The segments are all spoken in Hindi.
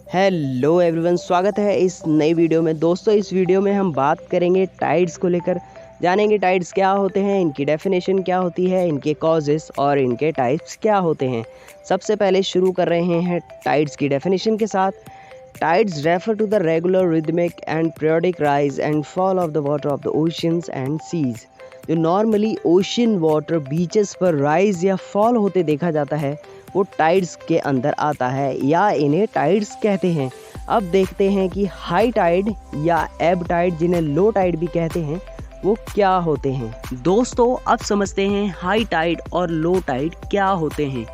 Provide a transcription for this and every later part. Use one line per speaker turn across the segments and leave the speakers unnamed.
हेलो एवरीवन, स्वागत है इस नई वीडियो में। दोस्तों, इस वीडियो में हम बात करेंगे टाइड्स को लेकर। जानेंगे टाइड्स क्या होते हैं, इनकी डेफिनेशन क्या होती है, इनके कॉजेस और इनके टाइप्स क्या होते हैं। सबसे पहले शुरू कर रहे हैं टाइड्स की डेफिनेशन के साथ। Tides refer to the regular rhythmic and periodic rise and fall of the water of the oceans and seas. जो नॉर्मली ओशन वाटर बीचेस पर राइज या फॉल होते देखा जाता है वो टाइड्स के अंदर आता है या इन्हें टाइड्स कहते हैं। अब देखते हैं कि हाई टाइड या एब टाइड, जिन्हें लो टाइड भी कहते हैं, वो क्या होते हैं। दोस्तों, अब समझते हैं हाई टाइड और लो टाइड क्या होते हैं।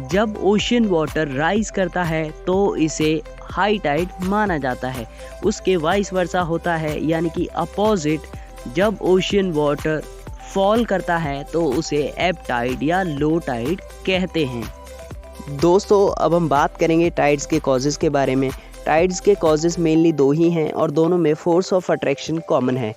जब ओशन वाटर राइज करता है तो इसे हाई टाइड माना जाता है। उसके वाइस वर्सा होता है, यानी कि अपोजिट, जब ओशन वाटर फॉल करता है तो उसे एब टाइड या लो टाइड कहते हैं। दोस्तों, अब हम बात करेंगे टाइड्स के कॉजेज़ के बारे में। टाइड्स के कॉजेज़ मेनली दो ही हैं और दोनों में फोर्स ऑफ अट्रैक्शन कॉमन है।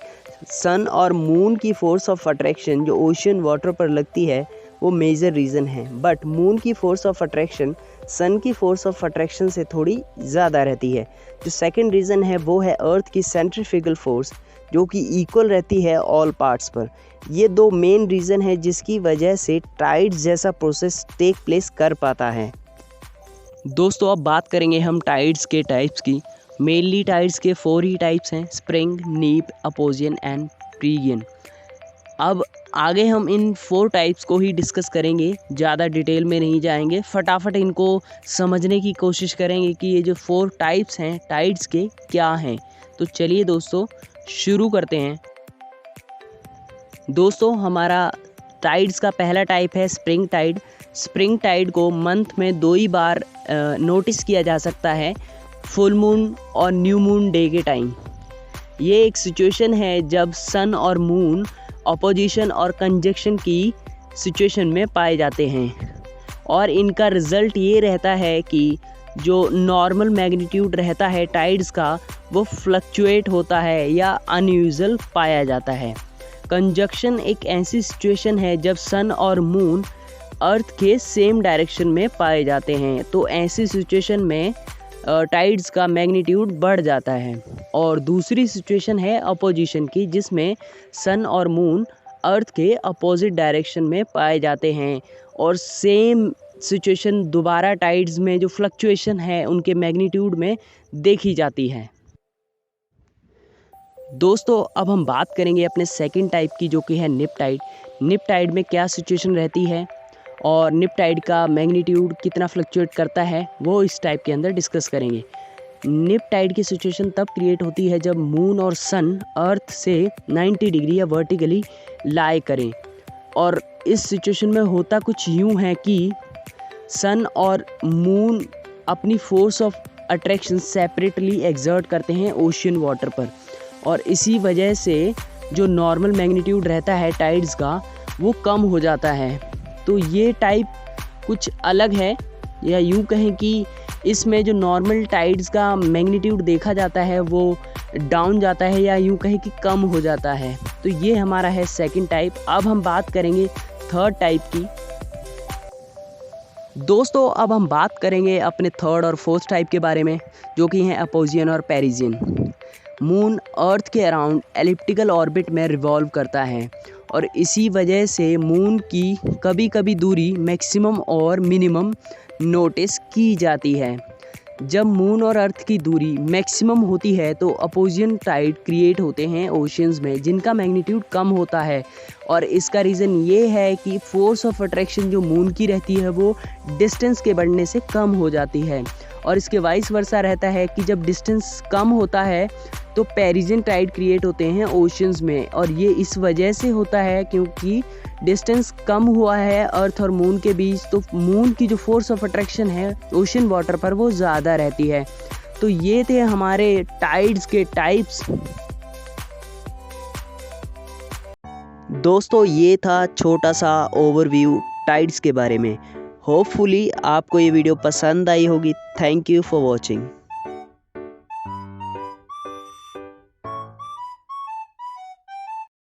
सन और मून की फोर्स ऑफ अट्रैक्शन जो ओशन वाटर पर लगती है वो मेजर रीज़न है, बट मून की फोर्स ऑफ अट्रैक्शन सन की फोर्स ऑफ अट्रैक्शन से थोड़ी ज़्यादा रहती है। जो सेकंड रीज़न है वो है अर्थ की सेंट्रीफ्यूगल फोर्स, जो कि इक्वल रहती है ऑल पार्ट्स पर। ये दो मेन रीज़न है जिसकी वजह से टाइड्स जैसा प्रोसेस टेक प्लेस कर पाता है। दोस्तों, अब बात करेंगे हम टाइड्स के टाइप्स की। मेनली टाइड्स के 4 ही टाइप्स हैं: स्प्रिंग, नीप, अपोजियन एंड प्रीगियन। अब आगे हम इन 4 टाइप्स को ही डिस्कस करेंगे, ज़्यादा डिटेल में नहीं जाएंगे। फटाफट इनको समझने की कोशिश करेंगे कि ये जो 4 टाइप्स हैं टाइड्स के क्या हैं। तो चलिए दोस्तों शुरू करते हैं। दोस्तों, हमारा टाइड्स का पहला टाइप है स्प्रिंग टाइड। स्प्रिंग टाइड को मंथ में 2 ही बार नोटिस किया जा सकता है, फुल मून और न्यू मून डे के टाइम। ये एक सिचुएशन है जब सन और मून अपोजिशन और कंजक्शन की सिचुएशन में पाए जाते हैं, और इनका रिज़ल्ट ये रहता है कि जो नॉर्मल मैग्नीट्यूड रहता है टाइड्स का वो फ्लक्चुएट होता है या अनयूजुअल पाया जाता है। कंजक्शन एक ऐसी सिचुएशन है जब सन और मून अर्थ के सेम डायरेक्शन में पाए जाते हैं, तो ऐसी सिचुएशन में टाइड्स का मैग्नीट्यूड बढ़ जाता है। और दूसरी सिचुएशन है अपोजिशन की, जिसमें सन और मून अर्थ के अपोजिट डायरेक्शन में पाए जाते हैं और सेम सिचुएशन दोबारा टाइड्स में जो फ्लक्चुएशन है उनके मैग्नीट्यूड में देखी जाती है। दोस्तों, अब हम बात करेंगे अपने सेकंड टाइप की, जो कि है निप टाइड। निप टाइड में क्या सिचुएशन रहती है और निप टाइड का मैग्नीट्यूड कितना फ्लक्चुएट करता है वो इस टाइप के अंदर डिस्कस करेंगे। निप टाइड की सिचुएशन तब क्रिएट होती है जब मून और सन अर्थ से 90 डिग्री या वर्टिकली लाई करें, और इस सिचुएशन में होता कुछ यूँ है कि सन और मून अपनी force of attraction separately exert करते हैं ओशन वाटर पर, और इसी वजह से जो नॉर्मल मैग्नीट्यूड रहता है टाइड्स का वो कम हो जाता है। तो ये टाइप कुछ अलग है, या यूँ कहें कि इसमें जो नॉर्मल टाइड्स का मैग्नीट्यूड देखा जाता है वो डाउन जाता है, या यूँ कहें कि कम हो जाता है। तो ये हमारा है सेकंड टाइप। अब हम बात करेंगे थर्ड टाइप की। दोस्तों, अब हम बात करेंगे अपने थर्ड और फोर्थ टाइप के बारे में, जो कि हैं अपोजियन और पेरिजियन। मून अर्थ के अराउंड एलिप्टिकल ऑर्बिट में रिवॉल्व करता है, और इसी वजह से मून की कभी कभी दूरी मैक्सिमम और मिनिमम नोटिस की जाती है। जब मून और अर्थ की दूरी मैक्सिमम होती है तो अपोजियन टाइड क्रिएट होते हैं ओशंस में, जिनका मैग्नीट्यूड कम होता है, और इसका रीज़न ये है कि फोर्स ऑफ अट्रैक्शन जो मून की रहती है वो डिस्टेंस के बढ़ने से कम हो जाती है, और इसके वाइस वर्सा रहता है कि जब डिस्टेंस कम होता है तो पेरिजियन टाइड क्रिएट होते हैं ओशंस में, और ये इस वजह से होता है क्योंकि डिस्टेंस कम हुआ है अर्थ और मून के बीच, तो मून की जो फोर्स ऑफ अट्रैक्शन है ओशन वाटर पर वो ज़्यादा रहती है। तो ये थे हमारे टाइड्स के टाइप्स। दोस्तों, ये था छोटा सा ओवरव्यू टाइड्स के बारे में। होपफुली आपको ये वीडियो पसंद आई होगी। Thank you for watching.